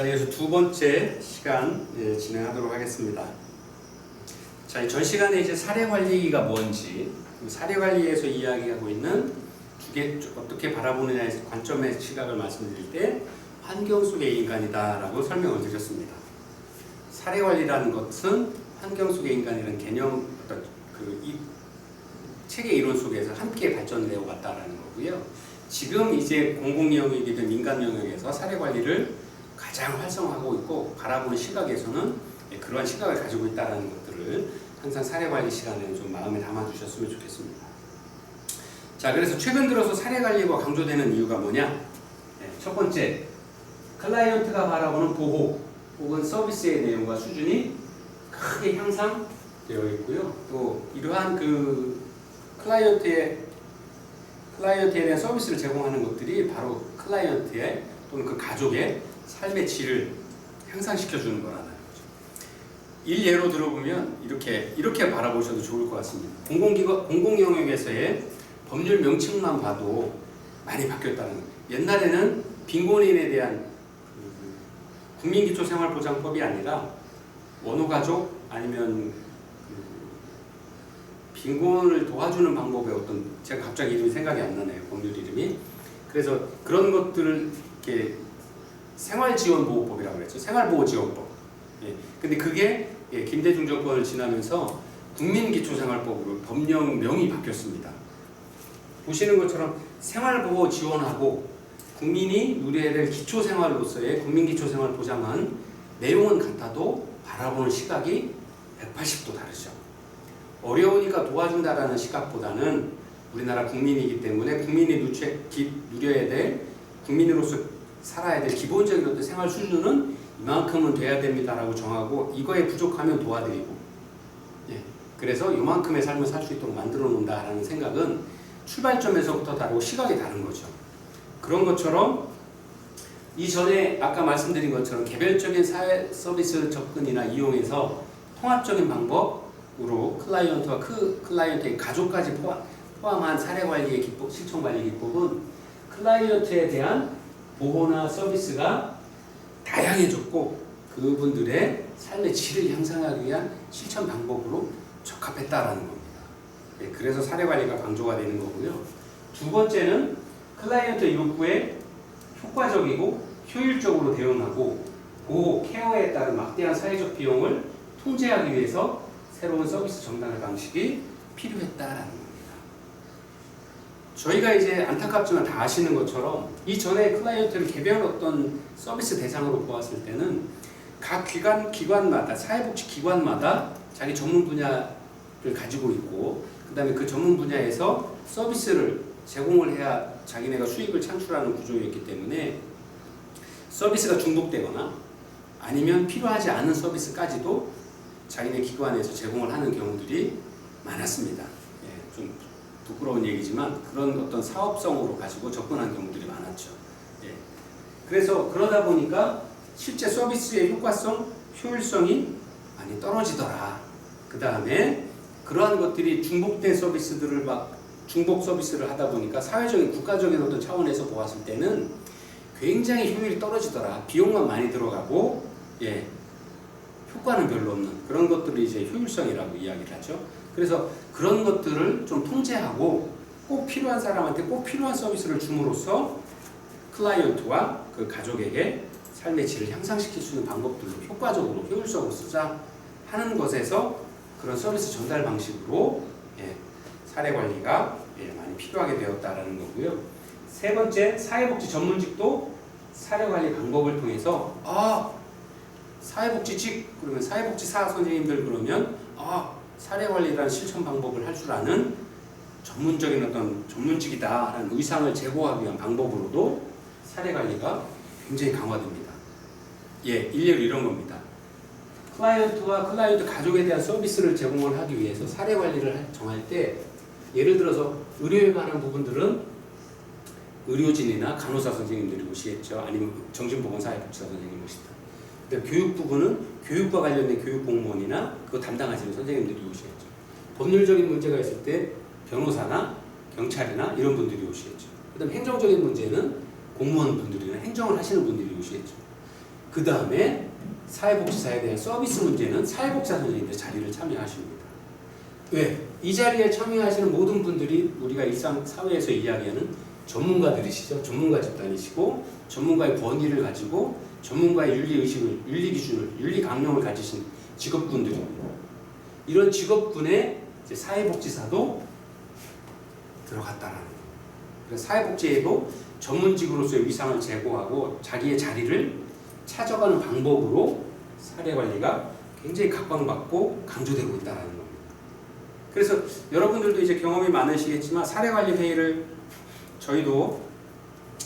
자, 이어서 두 번째 시간 진행하도록 하겠습니다. 자, 전 시간에 이제 사례관리가 뭔지, 사례관리에서 이야기하고 있는 두 개 어떻게 바라보느냐의 관점의 시각을 말씀드릴 때 환경 속의 인간이다라고 설명을 드렸습니다. 사례관리라는 것은 환경 속의 인간이라는 개념, 어떤 이 책의 이론 속에서 함께 발전되어 왔다라는 거고요. 지금 이제 공공 영역이든 민간 영역에서 사례관리를 가장 활성화하고 있고 바라보는 시각에서는 그러한 시각을 가지고 있다는 것들을 항상 사례관리 시간에 좀 마음에 담아주셨으면 좋겠습니다. 자, 그래서 최근 들어서 사례관리가 강조되는 이유가 뭐냐? 첫 번째, 클라이언트가 바라보는 보호 혹은 서비스의 내용과 수준이 크게 향상되어 있고요. 또 이러한 클라이언트에 대한 서비스를 제공하는 것들이 바로 클라이언트의 또는 그 가족의 삶의 질을 향상시켜주는 거라는 거죠. 일예로 들어보면 이렇게 바라보셔도 좋을 것 같습니다. 공공 영역에서의 법률 명칭만 봐도 많이 바뀌었다는 거예요. 옛날에는 빈곤인에 대한 국민기초생활보장법이 아니라 원호가족 아니면 빈곤을 도와주는 방법의 어떤, 제가 갑자기 이름이 생각이 안 나네요. 법률 이름이. 그래서 그런 것들을 이렇게 생활지원보호법이라고 그랬죠. 생활보호지원법. 근데 그게 김대중 정권을 지나면서 국민기초생활법으로 법령명이 바뀌었습니다. 보시는 것처럼 생활보호 지원하고 국민이 누려야 될 기초생활로서의 국민기초생활 보장은 내용은 같아도 바라보는 시각이 180도 다르죠. 어려우니까 도와준다라는 시각보다는 우리나라 국민이기 때문에 국민이 누려야 될, 국민으로서 살아야 될 기본적인 어떤 생활 수준은 이만큼은 돼야 됩니다라고 정하고 이거에 부족하면 도와드리고, 그래서 이만큼의 삶을 살 수 있도록 만들어 놓는다라는 생각은 출발점에서부터 다르고 시각이 다른 거죠. 그런 것처럼 이전에 아까 말씀드린 것처럼 개별적인 사회 서비스 접근이나 이용에서 통합적인 방법으로 클라이언트와 클라이언트의 가족까지 포함한 사례관리의 기법, 실천관리 기법은 클라이언트에 대한 보호나 서비스가 다양해졌고 그분들의 삶의 질을 향상하기 위한 실천 방법으로 적합했다라는 겁니다. 그래서 사례관리가 강조가 되는 거고요. 두 번째는 클라이언트 욕구에 효과적이고 효율적으로 대응하고 보호, 케어에 따른 막대한 사회적 비용을 통제하기 위해서 새로운 서비스 전달 방식이 필요했다라는 겁니다. 저희가 이제 안타깝지만 다 아시는 것처럼 이전에 클라이언트를 개별 어떤 서비스 대상으로 보았을 때는 각 기관마다, 사회복지기관마다 자기 전문 분야를 가지고 있고 그 다음에 그 전문 분야에서 서비스를 제공을 해야 자기네가 수익을 창출하는 구조였기 때문에 서비스가 중복되거나 아니면 필요하지 않은 서비스까지도 자기네 기관에서 제공을 하는 경우들이 많았습니다. 좀 부끄러운 얘기지만 그런 어떤 사업성으로 가지고 접근한 경우들이 많았죠. 그래서 그러다 보니까 실제 서비스의 효과성, 효율성이 많이 떨어지더라. 그 다음에 그러한 것들이 중복된 서비스들을 중복 서비스를 하다 보니까 사회적인 국가적인 어떤 차원에서 보았을 때는 굉장히 효율이 떨어지더라. 비용만 많이 들어가고 효과는 별로 없는 그런 것들을 이제 효율성이라고 이야기를 하죠. 그래서 그런 것들을 좀 통제하고 꼭 필요한 사람한테 꼭 필요한 서비스를 줌으로써 클라이언트와 그 가족에게 삶의 질을 향상시킬 수 있는 방법들로 효과적으로 효율적으로 쓰자 하는 것에서 그런 서비스 전달 방식으로 사례관리가 많이 필요하게 되었다라는 거고요. 세 번째, 사회복지 전문직도 사례관리 방법을 통해서 사회복지직 그러면 사회복지사 선생님들 그러면 사례관리라는 실천 방법을 할 줄 아는 전문적인 어떤 전문직이다라는 의상을 제고하기 위한 방법으로도 사례관리가 굉장히 강화됩니다. 일례로 이런 겁니다. 클라이언트와 클라이언트 가족에 대한 서비스를 제공을 하기 위해서 사례관리를 정할 때 예를 들어서 의료에 관한 부분들은 의료진이나 간호사 선생님들이 오시겠죠. 아니면 정신보건사회복지사 선생님이 오시다. 교육 부분은 교육과 관련된 교육공무원이나 그거 담당하시는 선생님들이 오시겠죠. 법률적인 문제가 있을 때 변호사나 경찰이나 이런 분들이 오시겠죠. 그 다음 행정적인 문제는 공무원 분들이나 행정을 하시는 분들이 오시겠죠. 그 다음에 사회복지사에 대한 서비스 문제는 사회복지사 선생님들 자리를 참여하십니다. 왜? 이 자리에 참여하시는 모든 분들이 우리가 일상 사회에서 이야기하는 전문가들이시죠. 전문가 집단이시고 전문가의 권위를 가지고 전문가의 윤리의식을, 윤리기준을, 윤리강령을 가지신 직업군들입니다. 이런 직업군에 이제 사회복지사도 들어갔다라는 거예요. 그래서 사회복지에도 전문직으로서의 위상을 제고하고 자기의 자리를 찾아가는 방법으로 사례관리가 굉장히 각광받고 강조되고 있다는 겁니다. 그래서 여러분들도 이제 경험이 많으시겠지만 사례관리 회의를 저희도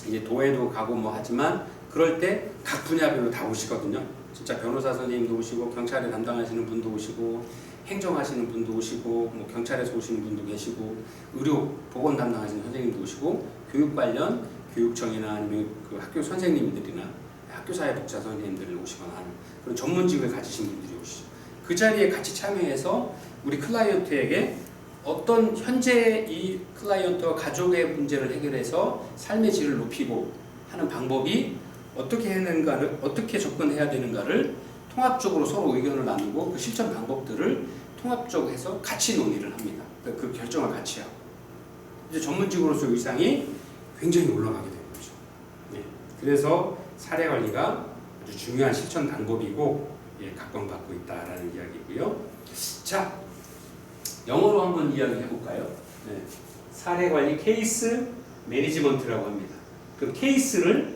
이제 도에도 가고 뭐 하지만 그럴 때 각 분야별로 다 오시거든요. 진짜 변호사 선생님도 오시고 경찰에 담당하시는 분도 오시고 행정하시는 분도 오시고 뭐 경찰에서 오시는 분도 계시고 의료 보건 담당하시는 선생님도 오시고 교육 관련 교육청이나 아니면 그 학교 선생님들이나 학교 사회복지사 선생님들이 오시거나 하는 그런 전문직을 가지신 분들이 오시죠. 그 자리에 같이 참여해서 우리 클라이언트에게 어떤 현재 이 클라이언트와 가족의 문제를 해결해서 삶의 질을 높이고 하는 방법이 어떻게 해야 되는가를, 어떻게 접근해야 되는가를 통합적으로 서로 의견을 나누고 그 실천 방법들을 통합적으로 해서 같이 논의를 합니다. 그 결정을 같이 하고 이제 전문직으로서 위상이 굉장히 올라가게 되는 거죠. 네. 그래서 사례 관리가 아주 중요한 실천 방법이고 각광받고 있다라는 이야기고요. 자, 영어로 한번 이야기 해볼까요? 네. 사례 관리 케이스 매니지먼트라고 합니다. 그 케이스를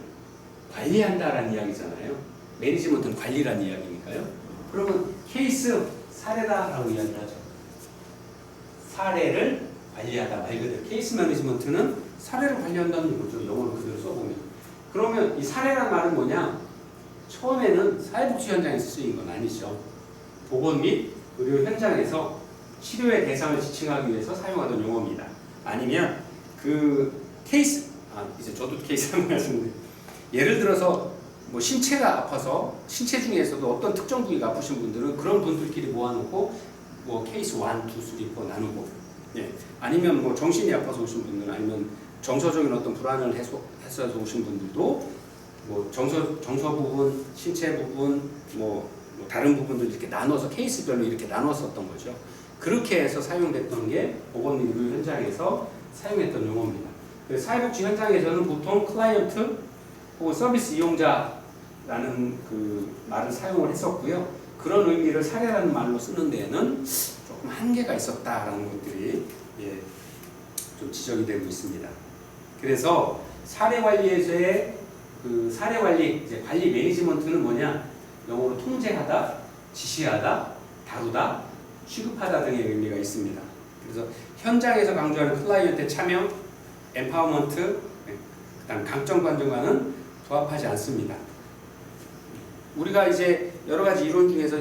관리한다라는 이야기잖아요. 매니지먼트는 관리라는 이야기니까요. 그러면 케이스 사례다라고 이야기를 하죠. 사례를 관리하다 말 그대로 케이스 매니지먼트는 사례를 관리한다는 거죠. 영어로 그대로 써보면. 그러면 이 사례란 말은 뭐냐? 처음에는 사회복지 현장에서 쓰인 건 아니죠. 보건 및 의료 현장에서 치료의 대상을 지칭하기 위해서 사용하던 용어입니다. 아니면 그 케이스, 이제 저도 케이스 한번 하시는데 예를 들어서 뭐 신체가 아파서 신체 중에서도 어떤 특정 부위가 아프신 분들은 그런 분들끼리 모아놓고 뭐 케이스 1, 2, 3, 4 나누고 아니면 뭐 정신이 아파서 오신 분들 아니면 정서적인 어떤 불안을 해소해서 오신 분들도 뭐 정서 부분, 신체 부분, 뭐 다른 부분들 이렇게 나눠서 케이스별로 이렇게 나눴었던 거죠. 그렇게 해서 사용됐던 게 보건 및 의료 현장에서 사용했던 용어입니다. 사회복지 현장에서는 보통 클라이언트 혹은 서비스 이용자라는 그 말을 사용을 했었고요. 그런 의미를 사례라는 말로 쓰는 데에는 조금 한계가 있었다라는 것들이 좀 지적이 되고 있습니다. 그래서 사례 관리에서의 그 사례 관리, 이제 관리 매니지먼트는 뭐냐? 영어로 통제하다, 지시하다, 다루다, 취급하다 등의 의미가 있습니다. 그래서 현장에서 강조하는 클라이언트의 참여, empowerment, 그다음 강점 관점과는 부합하지 않습니다. 우리가 이제 여러 가지 이론 중에서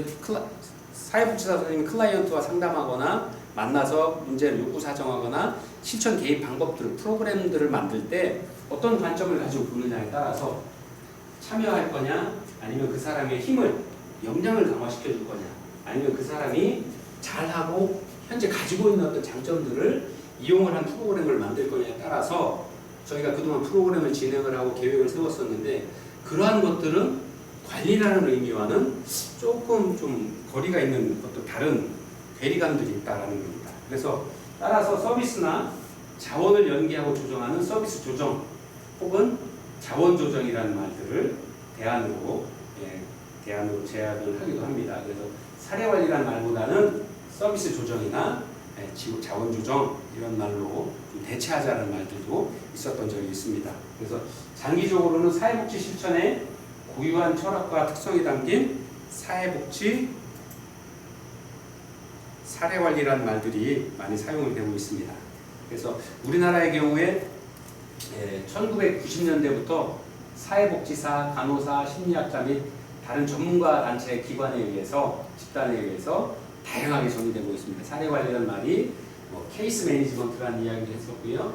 사회복지사 선생님이 클라이언트와 상담하거나 만나서 문제를 요구 사정하거나 실천 개입 방법들을 프로그램들을 만들 때 어떤 관점을 가지고 보느냐에 따라서 참여할 거냐 아니면 그 사람의 힘을 역량을 강화시켜 줄 거냐 아니면 그 사람이 잘하고 현재 가지고 있는 어떤 장점들을 이용을 한 프로그램을 만들 거냐에 따라서 저희가 그동안 프로그램을 진행을 하고 계획을 세웠었는데 그러한 것들은 관리라는 의미와는 조금 좀 거리가 있는 어떤 다른 괴리감들이 있다라는 겁니다. 그래서 따라서 서비스나 자원을 연계하고 조정하는 서비스 조정 혹은 자원 조정이라는 말들을 대안으로 제안을 하기도 합니다. 그래서 사례 관리라는 말보다는 서비스 조정이나 자원 조정 이런 말로 좀 대체하자는 말들도 있었던 적이 있습니다. 그래서 장기적으로는 사회복지 실천에 고유한 철학과 특성이 담긴 사회복지 사례관리라는 말들이 많이 사용이 되고 있습니다. 그래서 우리나라의 경우에 1990년대부터 사회복지사, 간호사, 심리학자 및 다른 전문가 단체 기관에 의해서 집단에 의해서 다양하게 정의되고 있습니다. 사례관리라는 말이 케이스 매니지먼트라는 이야기를 했었고요,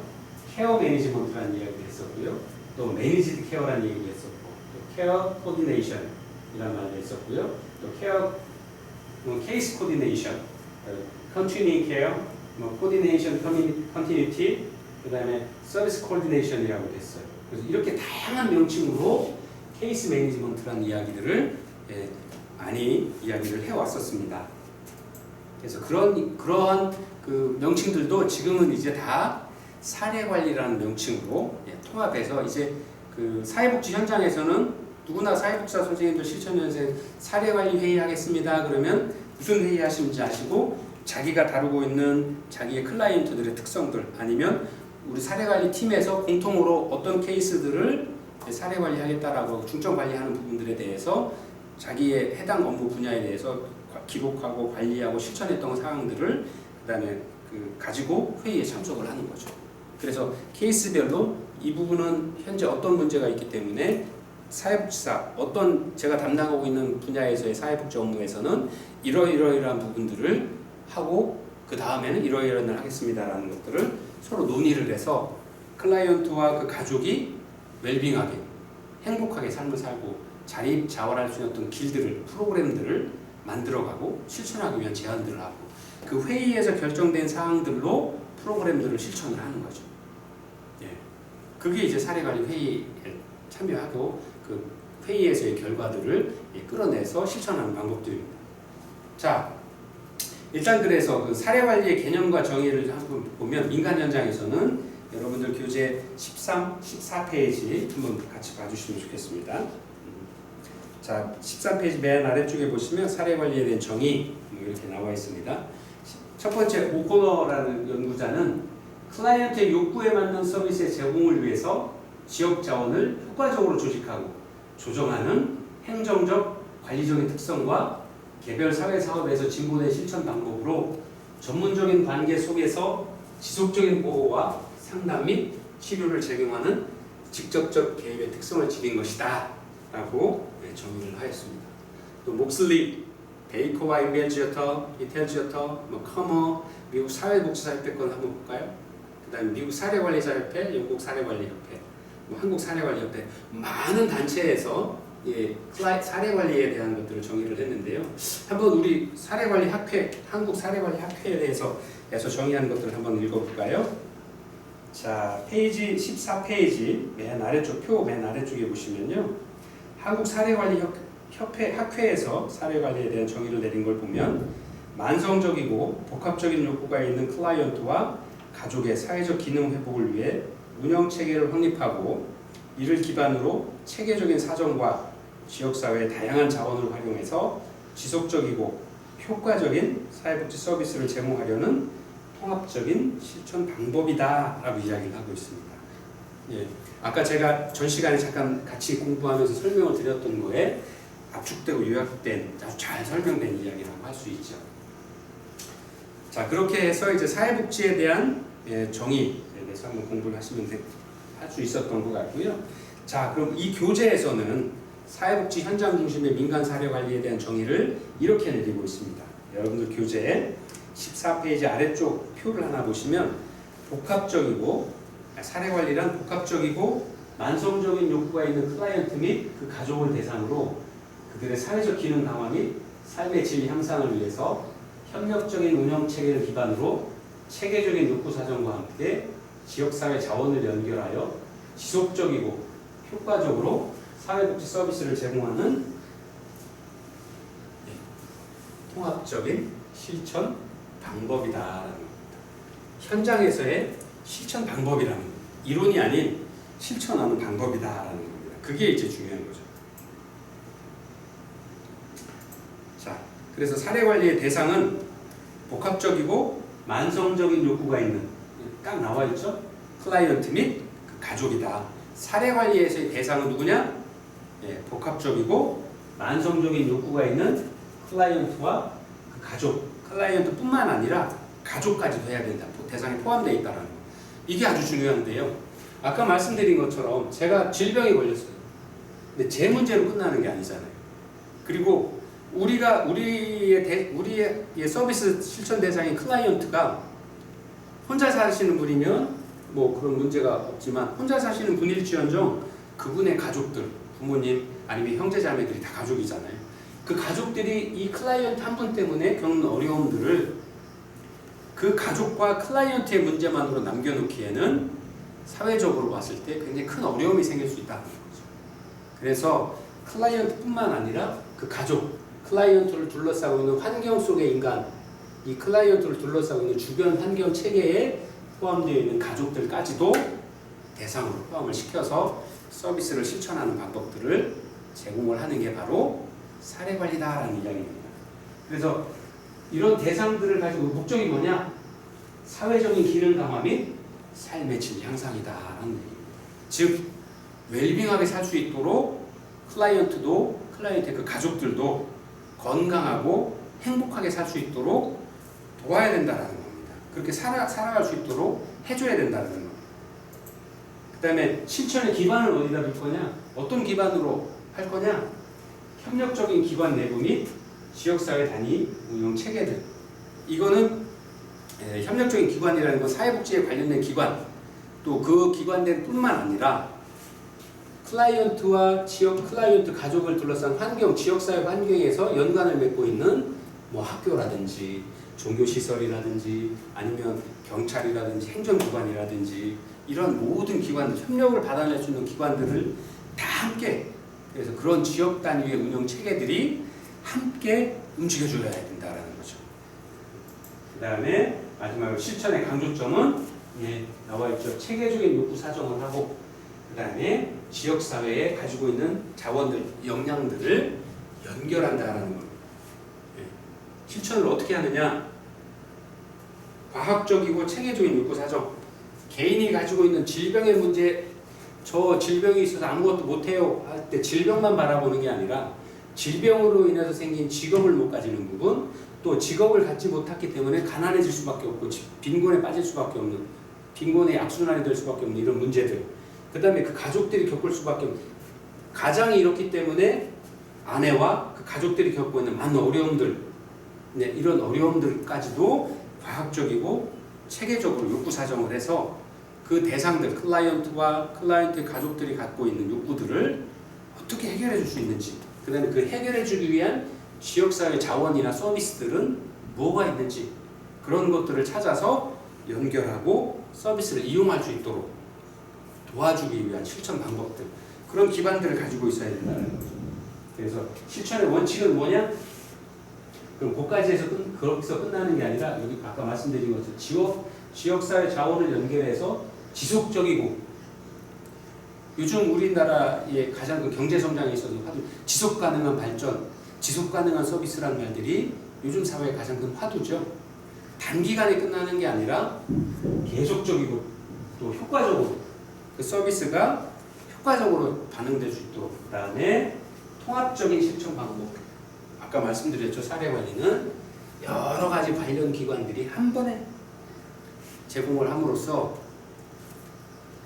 케어 매니지먼트라는 이야기를 했었고요, 또 매니지드 케어라는 얘기를 했었고, 또 케어 코디네이션이라는 말도 했었고요, 또 케어 케이스 코디네이션, 컨티뉴잉 케어, 코디네이션 컨티뉴티, 그 다음에 서비스 코디네이션이라고 됐어요. 그래서 이렇게 다양한 명칭으로 케이스 매니지먼트라는 이야기들을 많이 이야기를 해왔었습니다. 그래서 그러한 그 명칭들도 지금은 이제 다 사례관리라는 명칭으로 통합해서 이제 그 사회복지 현장에서는 누구나 사회복지사 선생님들 실천연생 사례관리 회의 하겠습니다. 그러면 무슨 회의 하시는지 아시고 자기가 다루고 있는 자기의 클라이언트들의 특성들 아니면 우리 사례관리 팀에서 공통으로 어떤 케이스들을 사례관리 하겠다라고 중점관리하는 부분들에 대해서 자기의 해당 업무 분야에 대해서 기록하고 관리하고 실천했던 사항들을 그다음에 가지고 회의에 참석을 하는 거죠. 그래서 케이스별로 이 부분은 현재 어떤 문제가 있기 때문에 사회복지사 어떤 제가 담당하고 있는 분야에서의 사회복지 업무에서는 이러이러이러한 부분들을 하고 그 다음에는 이러이러한 걸 하겠습니다라는 것들을 서로 논의를 해서 클라이언트와 그 가족이 웰빙하게 행복하게 삶을 살고 자립자활할 수 있는 어떤 길들을 프로그램들을 만들어가고 실천하기 위한 제안들을 하고 그 회의에서 결정된 사항들로 프로그램들을 실천을 하는 거죠. 그게 이제 사례관리 회의에 참여하고 그 회의에서의 결과들을 끌어내서 실천하는 방법들입니다. 자, 일단 그래서 그 사례관리의 개념과 정의를 한번 보면 민간 현장에서는 여러분들 교재 13, 14페이지 한번 같이 봐주시면 좋겠습니다. 자, 13페이지 맨 아래쪽에 보시면 사례관리에 대한 정의 이렇게 나와 있습니다. 첫 번째 오코너라는 연구자는 클라이언트의 욕구에 맞는 서비스의 제공을 위해서 지역 자원을 효과적으로 조직하고 조정하는 행정적, 관리적인 특성과 개별 사회 사업에서 진보된 실천 방법으로 전문적인 관계 속에서 지속적인 보호와 상담 및 치료를 제공하는 직접적 개입의 특성을 지닌 것이다 라고 정의를 하였습니다. 또 목슬리, 베이커와 이텔지어터, 커머, 미국 사회복지사협회 건 한번 볼까요? 그 다음에 미국 사례관리사협회, 영국 사례관리협회, 한국 사례관리협회 많은 단체에서 사례관리에 대한 것들을 정의를 했는데요. 한번 우리 사례관리학회, 한국 사례관리학회에 대해서 정의한 것들을 한번 읽어볼까요? 자, 페이지 14페이지 맨 아래쪽 표 맨 아래쪽에 보시면요. 한국 사례관리협회 학회에서 사례관리에 대한 정의를 내린 걸 보면 만성적이고 복합적인 욕구가 있는 클라이언트와 가족의 사회적 기능 회복을 위해 운영 체계를 확립하고 이를 기반으로 체계적인 사정과 지역사회의 다양한 자원을 활용해서 지속적이고 효과적인 사회복지 서비스를 제공하려는 통합적인 실천 방법이다 라고 이야기를 하고 있습니다. 아까 제가 전 시간에 잠깐 같이 공부하면서 설명을 드렸던 거에 압축되고 요약된 아주 잘 설명된 이야기라고 할 수 있죠. 자, 그렇게 해서 이제 사회복지에 대한 정의에 대해서 한번 공부를 하시면 할 수 있었던 것 같고요. 자, 그럼 이 교재에서는 사회복지 현장 중심의 민간 사례관리에 대한 정의를 이렇게 내리고 있습니다. 여러분들 교재 14페이지 아래쪽 표를 하나 보시면 사례관리란 복합적이고 만성적인 욕구가 있는 클라이언트 및 그 가족을 대상으로 그들의 사회적 기능 강화 및 삶의 질 향상을 위해서 협력적인 운영 체계를 기반으로 체계적인 욕구 사정과 함께 지역사회 자원을 연결하여 지속적이고 효과적으로 사회복지 서비스를 제공하는 통합적인 실천 방법이다라는 겁니다. 현장에서의 실천 방법이라는 겁니다. 이론이 아닌 실천하는 방법이다라는 겁니다. 그게 이제 중요한 거죠. 자, 그래서 사례관리의 대상은 복합적이고 만성적인 욕구가 있는 딱 나와 있죠. 클라이언트 및 그 가족이다. 사례관리에서의 대상은 누구냐? 복합적이고 만성적인 욕구가 있는 클라이언트와 그 가족, 클라이언트뿐만 아니라 가족까지도 해야 된다. 대상에 포함되어 있다는 거. 이게 아주 중요한데요. 아까 말씀드린 것처럼 제가 질병에 걸렸어요. 근데 제 문제로 끝나는 게 아니잖아요. 그리고 우리의 서비스 실천 대상인 클라이언트가 혼자 사시는 분이면 뭐 그런 문제가 없지만 혼자 사시는 분일지언정 그분의 가족들, 부모님 아니면 형제자매들이 다 가족이잖아요. 그 가족들이 이 클라이언트 한 분 때문에 겪는 어려움들을 그 가족과 클라이언트의 문제만으로 남겨놓기에는 사회적으로 봤을 때 굉장히 큰 어려움이 생길 수 있다는 거죠. 그래서 클라이언트뿐만 아니라 그 가족, 클라이언트를 둘러싸고 있는 환경 속의 인간, 이 클라이언트를 둘러싸고 있는 주변 환경 체계에 포함되어 있는 가족들까지도 대상으로 포함을 시켜서 서비스를 실천하는 방법들을 제공을 하는 게 바로 사례관리다라는 이야기입니다. 그래서 이런 대상들을 가지고 목적이 뭐냐? 사회적인 기능 강화 및 삶의 질 향상이다라는 얘기입니다. 즉 웰빙하게 살 수 있도록 클라이언트의 그 가족들도 건강하고 행복하게 살 수 있도록 도와야 된다라는 겁니다. 그렇게 살아갈 수 있도록 해줘야 된다는 겁니다. 그 다음에 실천의 기반을 어디다 둘 거냐? 어떤 기반으로 할 거냐? 협력적인 기관 내부 및 지역사회 단위 운영 체계들. 이거는 협력적인 기관이라는 건 사회복지에 관련된 기관, 또 그 기관들 뿐만 아니라 클라이언트와 클라이언트 가족을 둘러싼 환경, 지역사회 환경에서 연관을 맺고 있는 뭐 학교라든지 종교시설이라든지 아니면 경찰이라든지 행정기관이라든지 이런 모든 기관들, 협력을 받아낼 수 있는 기관들을 다 함께, 그래서 그런 지역 단위의 운영 체계들이 함께 움직여줘야 된다라는 거죠. 그 다음에 마지막으로 실천의 강조점은 나와 있죠. 체계적인 욕구 사정을 하고, 그 다음에 지역사회에 가지고 있는 자원들, 역량들을 연결한다라는 겁니다. 실천을 어떻게 하느냐? 과학적이고 체계적인 욕구 사정. 개인이 가지고 있는 질병의 문제, 저 질병이 있어서 아무것도 못해요 할 때 질병만 바라보는 게 아니라 질병으로 인해서 생긴 직업을 못 가지는 부분, 또 직업을 갖지 못했기 때문에 가난해질 수밖에 없고 빈곤에 빠질 수밖에 없는, 빈곤의 악순환이 될 수밖에 없는 이런 문제들, 그 다음에 그 가족들이 겪을 수밖에 없는, 가장이 이렇기 때문에 아내와 그 가족들이 겪고 있는 많은 어려움들, 이런 어려움들까지도 과학적이고 체계적으로 욕구 사정을 해서 그 대상들, 클라이언트와 클라이언트의 가족들이 갖고 있는 욕구들을 어떻게 해결해 줄 수 있는지, 그 다음에 그 해결해 주기 위한 지역사회 자원이나 서비스들은 뭐가 있는지, 그런 것들을 찾아서 연결하고 서비스를 이용할 수 있도록 도와주기 위한 실천 방법들, 그런 기반들을 가지고 있어야 된다는 거죠. 그래서 실천의 원칙은 뭐냐? 그럼 거기까지해서 거기서 끝나는 게 아니라 여기 아까 말씀드린 것처럼 지역사회 자원을 연결해서 지속적이고, 요즘 우리나라의 가장 큰 경제 성장에 있어서 지속 가능한 발전, 지속 가능한 서비스라는 말들이 요즘 사회의 가장 큰 화두죠. 단기간에 끝나는 게 아니라 계속적이고 또 효과적으로 그 서비스가 효과적으로 반응될 수 있도록, 그 다음에 통합적인 실천 방법. 아까 말씀드렸죠. 사례관리는 여러 가지 관련 기관들이 한 번에 제공을 함으로써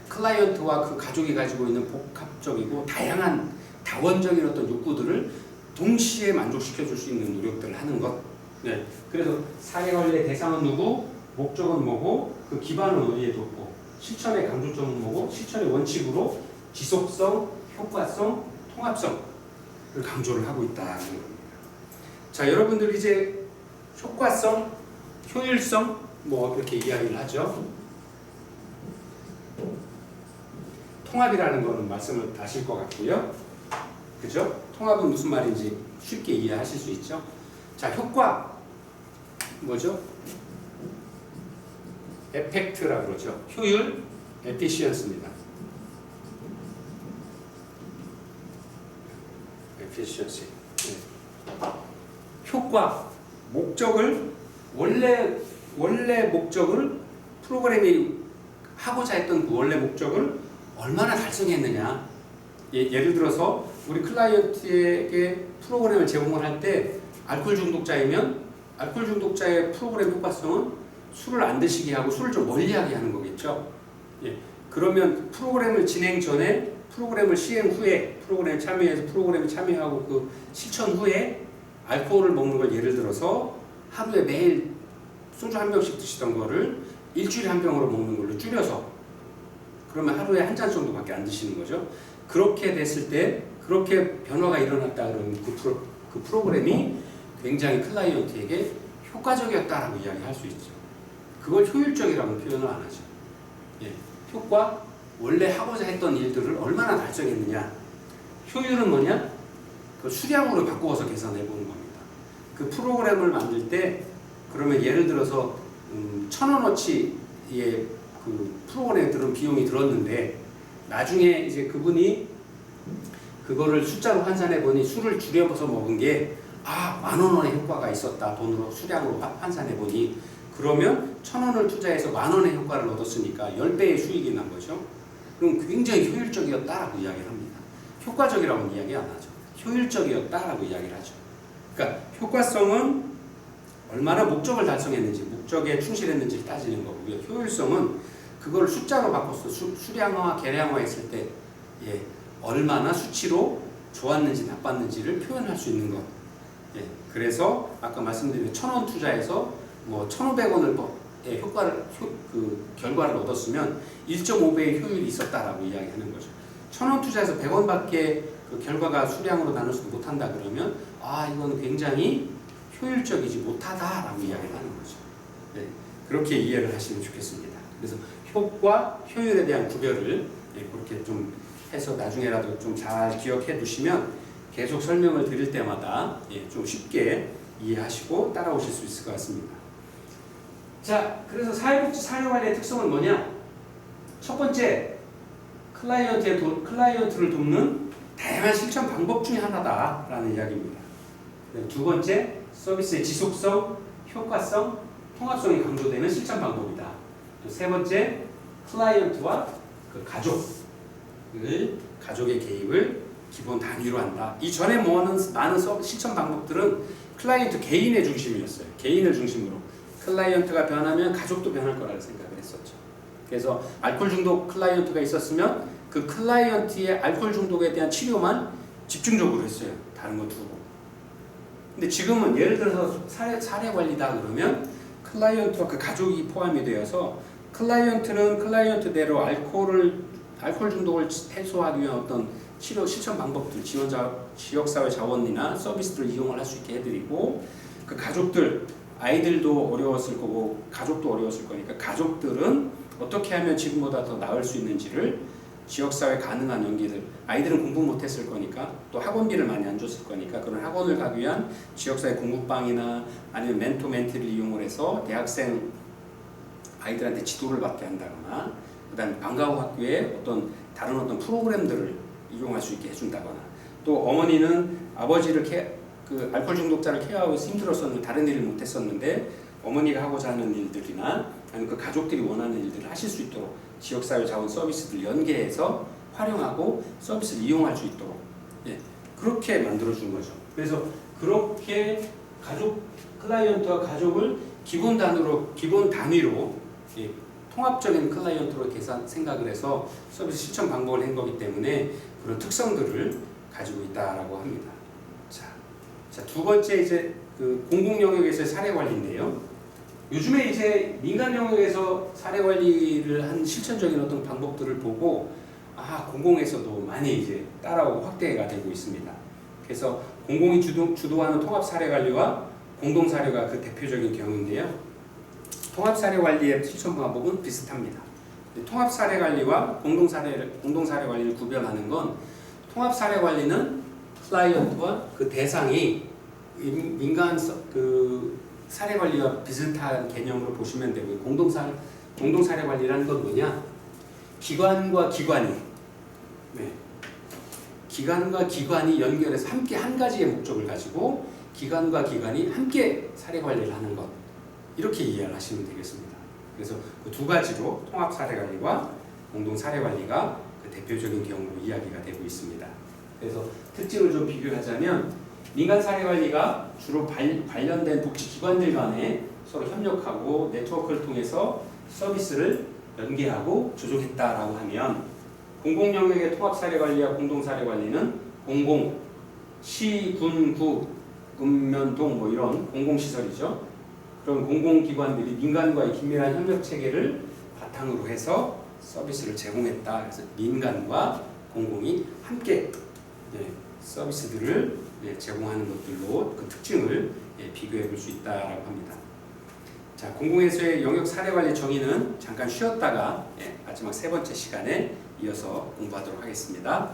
클라이언트와 그 가족이 가지고 있는 복합적이고 다양한 다원적인 어떤 욕구들을 동시에 만족시켜 줄 수 있는 노력들을 하는 것. 그래서 사례관리의 대상은 누구, 목적은 뭐고, 그 기반은 어디에 뒀고, 실천의 강조점은 뭐고, 실천의 원칙으로 지속성, 효과성, 통합성을 강조를 하고 있다는 겁니다. 자, 여러분들 이제 효과성, 효율성 뭐 이렇게 이야기를 하죠. 통합이라는 거는 말씀을 아실 것 같고요. 그죠? 통합은 무슨 말인지 쉽게 이해하실 수 있죠. 자, 효과 뭐죠? 에펙트라고 그러죠. 효율, efficiency입니다. efficiency. 효과, 목적을 원래 목적을 프로그램이 하고자 했던 그 원래 목적을 얼마나 달성했느냐. 예를 들어서 우리 클라이언트에게 프로그램을 제공을 할 때 알코올 중독자이면 알코올 중독자의 프로그램 효과성은 술을 안 드시게 하고 술을 좀 멀리하게 하는 거겠죠. 그러면 프로그램을 진행 전에, 프로그램을 시행 후에, 프로그램에 참여해서 프로그램에 참여하고 그 실천 후에 알코올을 먹는 걸 예를 들어서 하루에 매일 소주 한 병씩 드시던 거를 일주일에 한 병으로 먹는 걸로 줄여서, 그러면 하루에 한 잔 정도밖에 안 드시는 거죠. 그렇게 됐을 때, 그렇게 변화가 일어났다 그러면 그 프로그램이 굉장히 클라이언트에게 효과적이었다라고 이야기할 수 있죠. 그걸 효율적이라고 표현을 안 하죠. 효과, 원래 하고자 했던 일들을 얼마나 달성했느냐. 효율은 뭐냐? 그 수량으로 바꾸어서 계산해 보는 겁니다. 그 프로그램을 만들 때 그러면 예를 들어서 1,000원어치의 그 프로그램에 들은 비용이 들었는데 나중에 이제 그분이 그거를 숫자로 환산해 보니 술을 줄여서 먹은 게 10,000원의 효과가 있었다. 돈으로 수량으로 환산해 보니 그러면 1,000원을 투자해서 10,000원의 효과를 얻었으니까 10배의 수익이 난 거죠. 그럼 굉장히 효율적이었다라고 이야기를 합니다. 효과적이라고는 이야기 안 하죠. 효율적이었다라고 이야기를 하죠. 그러니까 효과성은 얼마나 목적을 달성했는지, 목적에 충실했는지를 따지는 거고요. 효율성은 그걸 숫자로 바꿔서 수량화, 계량화했을 때 얼마나 수치로 좋았는지 나빴는지를 표현할 수 있는 것. 그래서 아까 말씀드린 1,000원 투자해서 뭐 1,500원을 결과를 얻었으면 1.5배의 효율이 있었다라고 이야기하는 거죠. 1,000원 투자해서 100원밖에 그 결과가 수량으로 나누지도 못한다 그러면 이건 굉장히 효율적이지 못하다라고 이야기를 하는 거죠. 그렇게 이해를 하시면 좋겠습니다. 그래서 효과, 효율에 대한 구별을 그렇게 좀 해서 나중에라도 좀 잘 기억해 두시면 계속 설명을 드릴 때마다 좀 쉽게 이해하시고 따라오실 수 있을 것 같습니다. 자, 그래서 사회복지 사회관리의 특성은 뭐냐? 첫 번째, 클라이언트를 돕는 다양한 실천 방법 중에 하나다라는 이야기입니다. 두 번째, 서비스의 지속성, 효과성, 통합성이 강조되는 실천 방법이다. 또 세 번째, 클라이언트와 그 가족의 개입을 기본 단위로 한다. 이전에 모아놓은 많은 실천 방법들은 클라이언트 개인의 중심이었어요. 개인을 중심으로. 클라이언트가 변하면 가족도 변할 거라고 생각을 했었죠. 그래서 알코올 중독 클라이언트가 있었으면 그 클라이언트의 알코올 중독에 대한 치료만 집중적으로 했어요. 다른 거 두고. 근데 지금은 예를 들어서 사례 관리다 그러면 클라이언트와 그 가족이 포함이 되어서 클라이언트는 클라이언트대로 알코올 중독을 해소하기 위한 어떤 치료 실천 방법들, 지역사회 자원이나 서비스들을 이용을 할 수 있게 해드리고 그 가족들, 아이들도 어려웠을 거고 가족도 어려웠을 거니까 가족들은 어떻게 하면 지금보다 더 나을 수 있는지를 지역사회 가능한 연계들, 아이들은 공부 못했을 거니까 또 학원비를 많이 안 줬을 거니까 그런 학원을 가기 위한 지역사회 공부방이나 아니면 멘토멘티를 이용을 해서 대학생 아이들한테 지도를 받게 한다거나 그다음에 방과후 학교에 다른 어떤 프로그램들을 이용할 수 있게 해준다거나 또 어머니는 아버지를 그 알코올 중독자를 케어하고 힘들었었는데 다른 일을 못했었는데 어머니가 하고자 하는 일들이나 아니면 그 가족들이 원하는 일들을 하실 수 있도록 지역사회 자원 서비스들 연계해서 활용하고 서비스를 이용할 수 있도록 그렇게 만들어준 거죠. 그래서 그렇게 클라이언트와 가족을 기본 단위로 통합적인 클라이언트로 생각을 해서 서비스 실천 방법을 한 거기 때문에 그런 특성들을 가지고 있다라고 합니다. 자, 두 번째 이제 그 공공 영역에서의 사례 관리인데요. 요즘에 이제 민간 영역에서 사례 관리를 한 실천적인 어떤 방법들을 보고 공공에서도 많이 이제 따라오고 확대가 되고 있습니다. 그래서 공공이 주도하는 통합 사례 관리와 공동 사례가 그 대표적인 경우인데요. 통합 사례 관리의 실천 방법은 비슷합니다. 통합 사례 관리와 공동 사례 관리를 구별하는 건 통합 사례 관리는 클라이언트와 그 대상이 민간 그 사례 관리와 비슷한 개념으로 보시면 되고요. 공동 사례 관리라는 건 뭐냐? 기관과 기관이 연결해서 함께 한 가지의 목적을 가지고 기관과 기관이 함께 사례 관리를 하는 것. 이렇게 이해를 하시면 되겠습니다. 그래서 그 두 가지로 통합 사례 관리와 공동 사례 관리가 그 대표적인 경우로 이야기가 되고 있습니다. 그래서 특징을 좀 비교하자면 민간 사례 관리가 주로 관련된 복지기관들 간에 서로 협력하고 네트워크를 통해서 서비스를 연계하고 조정했다라고 하면 공공 영역의 통합 사례 관리와 공동 사례 관리는 공공, 시, 군, 구, 읍면,동 뭐 이런 공공시설이죠. 그런 공공기관들이 민간과의 긴밀한 협력 체계를 바탕으로 해서 서비스를 제공했다. 그래서 민간과 공공이 함께 서비스들을 제공하는 것들로 그 특징을 비교해 볼 수 있다라고 합니다. 자, 공공에서의 영역 사례 관리 정의는 잠깐 쉬었다가 마지막 세 번째 시간에 이어서 공부하도록 하겠습니다.